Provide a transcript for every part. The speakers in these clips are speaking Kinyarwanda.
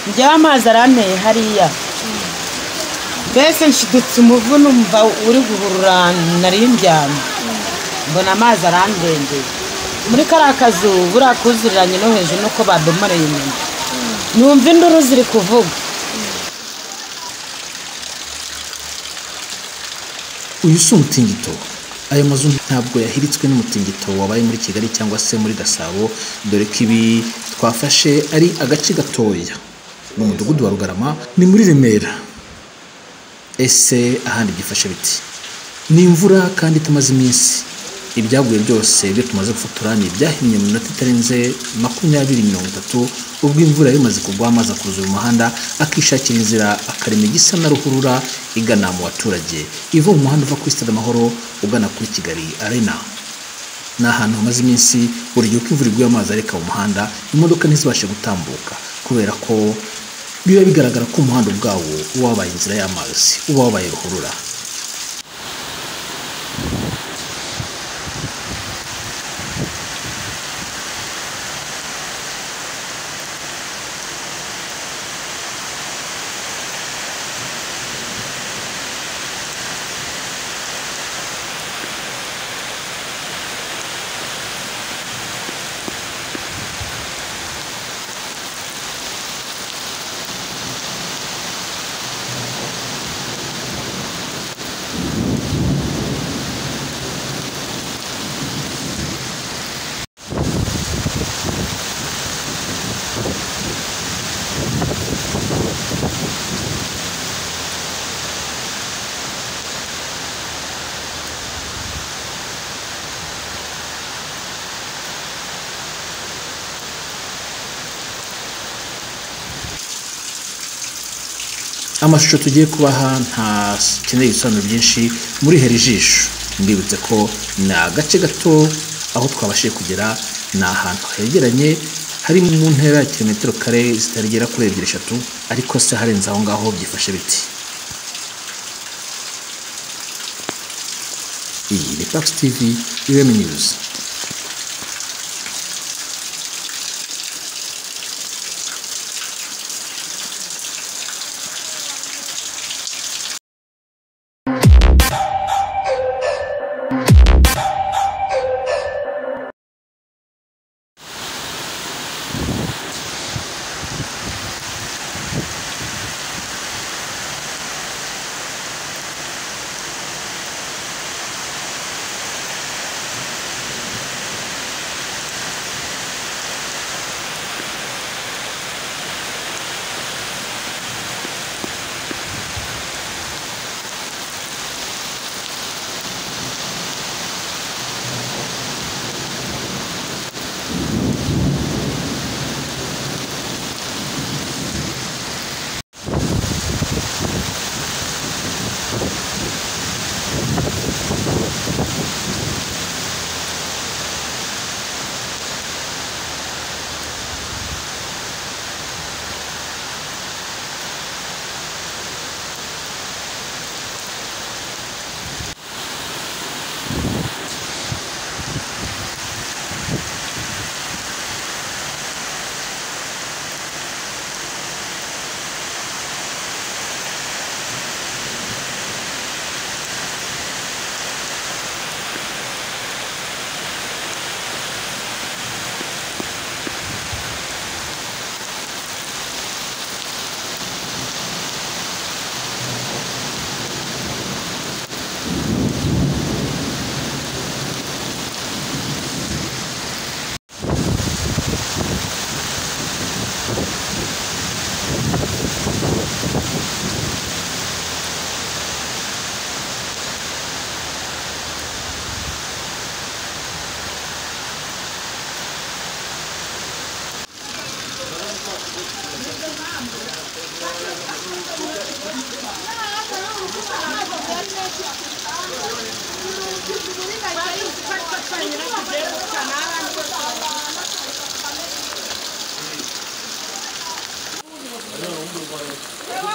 njye amazi aranteye hariya mbese nshidutse umuvu numva uri guhurura nari ndyamye mbona amazi arandendeye muri kariya kazu buriya kuzuriranye no hejuru nuko badomoreye inyuma numva induru ziri kuvuga. Uyu si umutingito. Aya mazu ntabwo yahiritswe n'umutingito wabaye muri Kigali cyangwa se muri Gasabo, dore ko ibi twafashe ari agace gatoya mu mudugudu wa Rugarama ni muri Remera. Ese ahandi byifashe biti? Ni imvura kandi itamaze iminsi. Ibyaguye byose byo tumaze gufotora ni ibyahimye mu minota itarenze 20-30 ubwo imvura yamaze kugwa amazi akuzuye umuhanda akishakira inzira akarema igisa na ruhurura igana mu baturage iva mu muhanda uva kuri Stade Amahoro ugana kuri Kigali Arena. Ni ahantu hamaze iminsi buri gihe imvura iguye amazi areka mu muhanda imodoka ntizibashe gutambuka kubera ko biba bigaragara ko umuhanda ubwawo wabaye inzira y'amazi wabaye ruhurura. Amashusho tugiye kubaha nta keneye ibisobanuro byinshi muri heri ijisho. Mbibutse ko ni agace gato aho twabashije kugera, ni ahantu hegeranye hari mu ntera ya kilometero kare zitagera kuri 2-3, ariko se harenze aho ngaho byifashe biti? Iyi ni Pax TV Ireme News.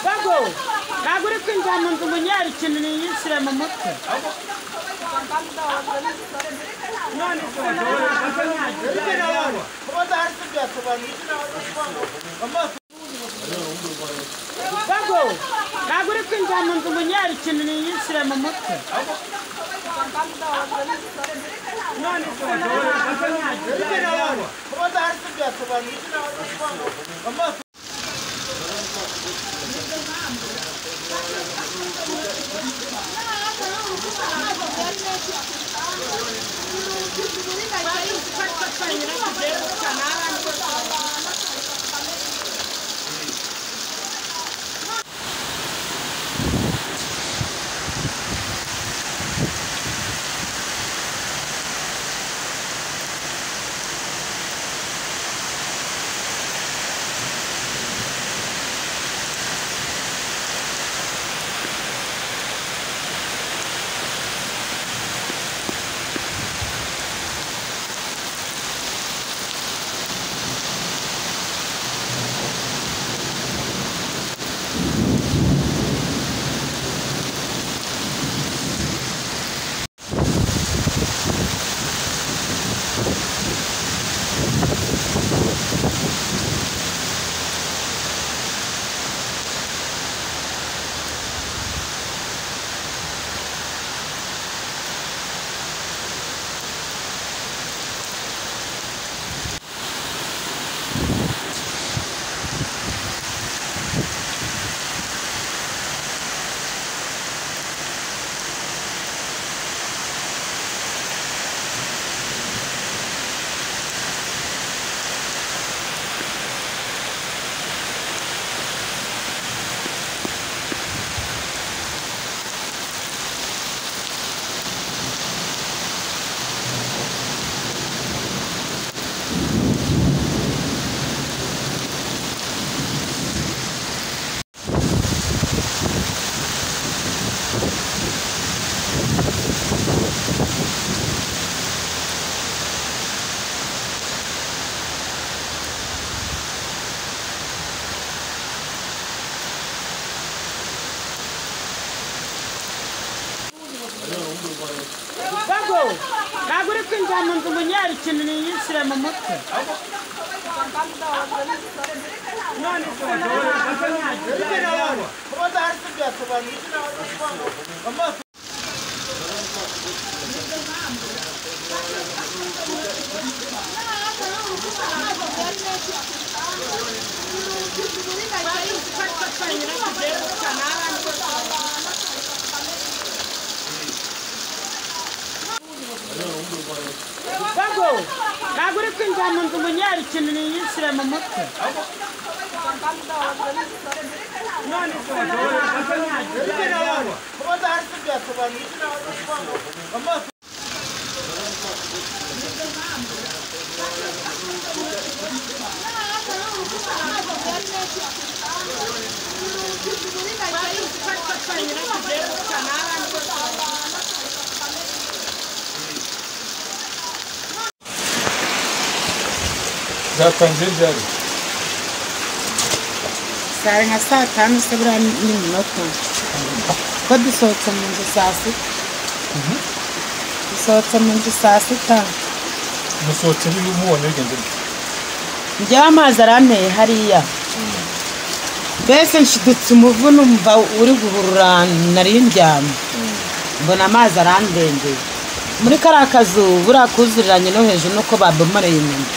Bago, naguri kwinjira mu nzu munyari ikintu yishyire mu mutwe. None se bago ntabwo uri kwinjira mu nzu ngo nyari ikintu niyishyire mu mutwe none uri kwinjira mu nzu ngo nyari ikintu niyishyire mu mutwe none bago ntabwo uri kwinjira mu nzu ngo nyari ikintu niyishyire mu mutwe none zatangiye ryari sare nka saa tanu se buriya n'iminota ko dusohotse mu nzu saa sita dusohotse mu nzu saa sita musohotse mubonye bigenze bite njyewe amazi aranteye hariya mbese nshidutse umuvu numva uri guhurura nari ndyamye mbona amazi arandengeye muri kariya kazu buriya kuzuriranye no hejuru nuko babomoreye inyuma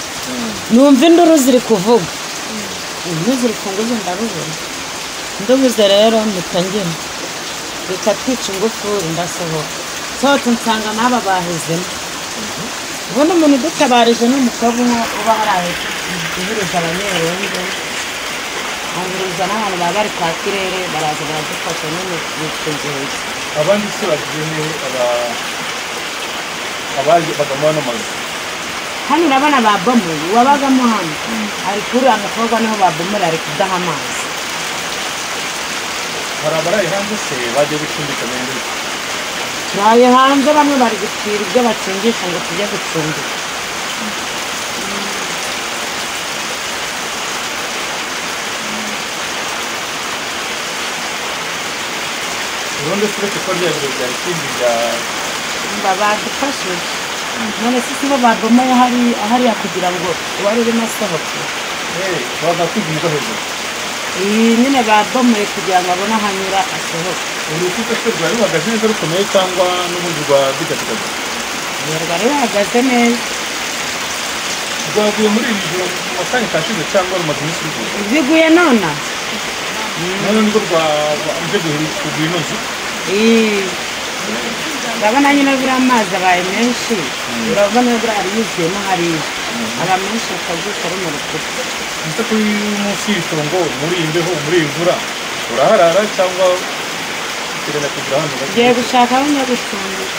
numva induru ziri kuvuga ziri kunguze ndarubura ndubuze rero mpita ngena reka twica ingufuri ndasohoka sohotse nsanga n'aba bahezemo ubundi umuntu udutabarije n'umukobwa umwe uba haraye guhuruza abanyerondo anguruza n'abantu baba bari kwa kirere baraza baradufasha nyine bitwegeye abandi se bagiye abaje bagamo n'amazi hano urabona babomoye wabagamo hano ari kuri umukobwa niho babomora ari kudaha amazi hari abaraye hanze se bagiye gucumbika n'ibindi turaye hanze bamwe bari gutwira ibyo bakingisha ngo tujye gucumbika ubundi se uretse ko rya biro byari ikindi bya badufashije none se sibo babomoye hariya kugira ngo uwari urimo asohoke bagakwiga hejuru iyi nyine babomoye kugira ngo abone ahanyura asohoke. urukuta se rwari ruhagaze neza rukomeye cyangwa n'ubundi rwa digatigaga rwari ruhagaze neza. rwaguye muri iri joro mu makanya kashize cyangwa rumaze iminsi ruguye ziguye none nibwo rwaje kugura ino nzu. urabona nyine buriya amazi abaye menshi, urabona buriya hari yuzuyemo hariya aba menshi akazuka runo rukuta. ese kuri munsi y'itongo muri iyi mbeho muri iyi mvura uraharara cyangwa uteganya kugira hano? ngiye gushaka aho njya gucumbika.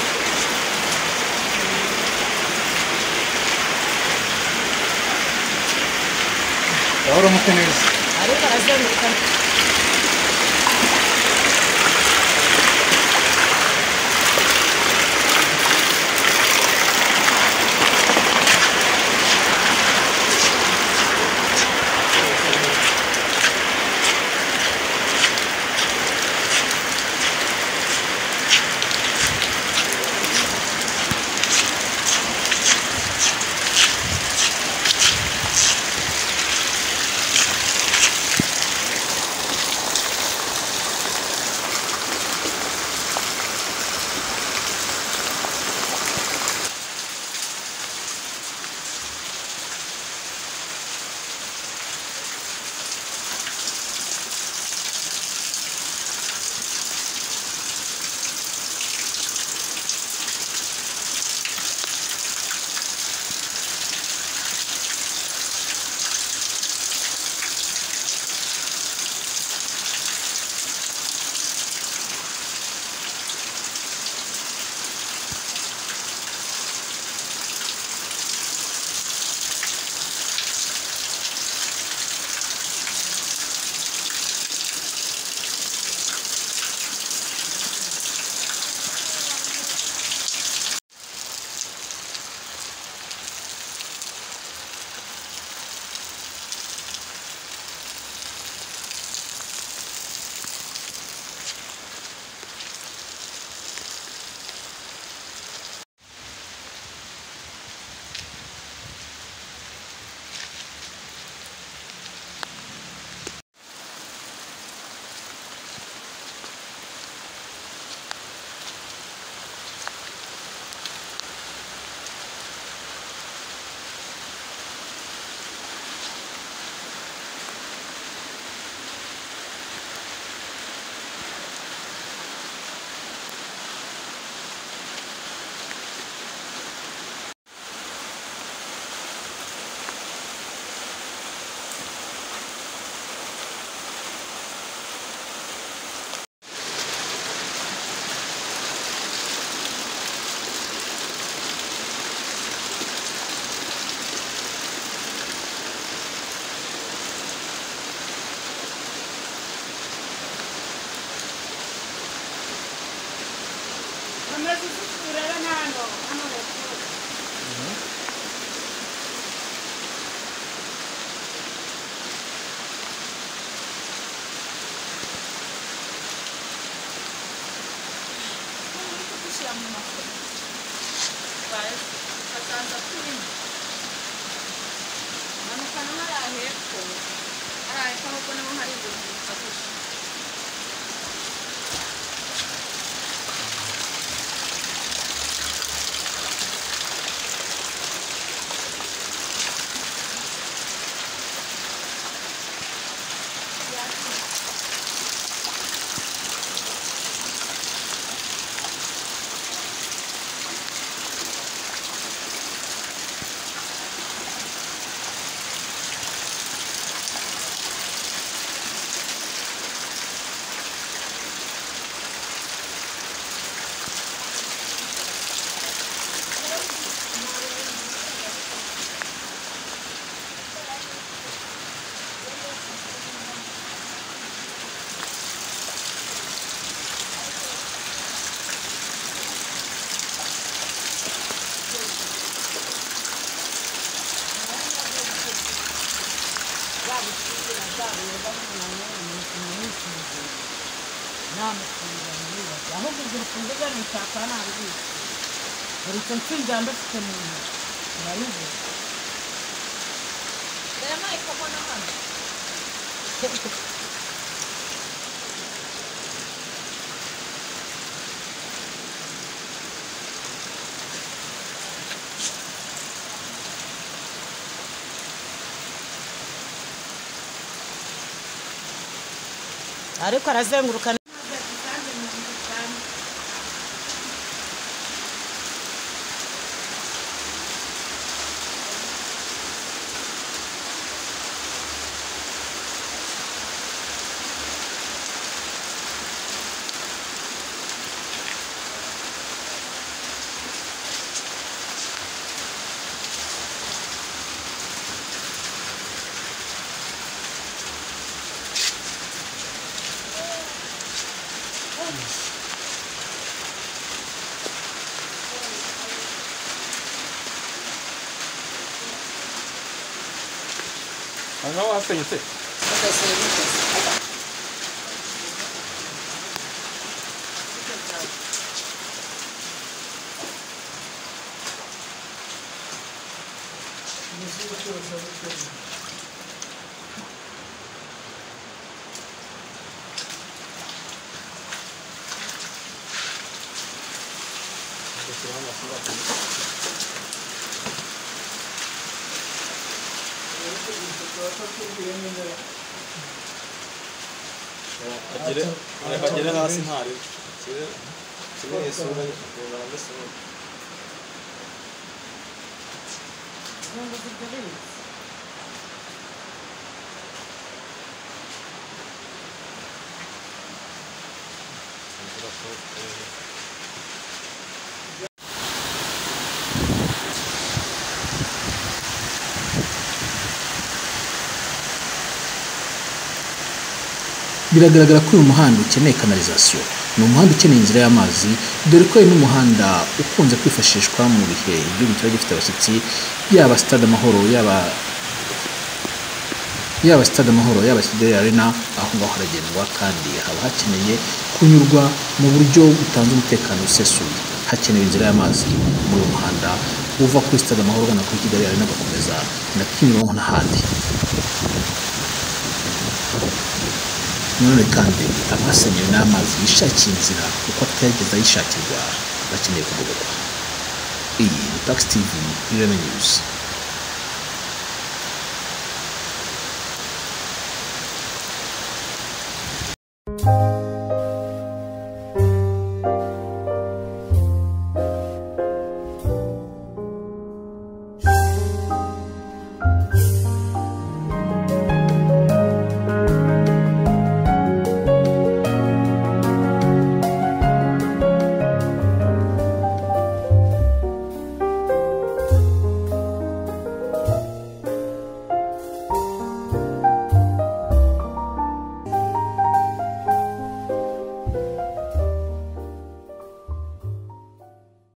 ahora mute neza ariko arazenguruka. ahubwo ibyo rukunze gana nshaka nabizi buri cyo nsinzira ndafite mu ntoki urabizi rero nawe ikabona hano ariko arazenguruka naho hasenyutse agere hasi ntari kire isura ngana ndasoma biragaragara ko uyu muhanda ukeneye kanalizasiyo. Ni umuhanda ukeneye inzira y'amazi, dore ko ari n'umuhanda ukunze kwifashishwa mu bihe igihugu kiba gifite abashyitsi, yaba Stade Amahoro, yaba Stade Amahoro, yaba Kigali Arena. Aho ngaho haragendwa kandi haba hakeneye kunyurwa mu buryo butanze umutekano usesuye. Hakenewe inzira y'amazi muri uyu muhanda uva kuri Stade Amahoro ugana kuri Kigali Arena ugakomeza na Kimironko n'ahandi. None kandi abasenyewe n'amazi yishakiye inzira uko atageza yishakirwa bakeneye kuvugururwa. Iyi ni Pax TV Ireme News.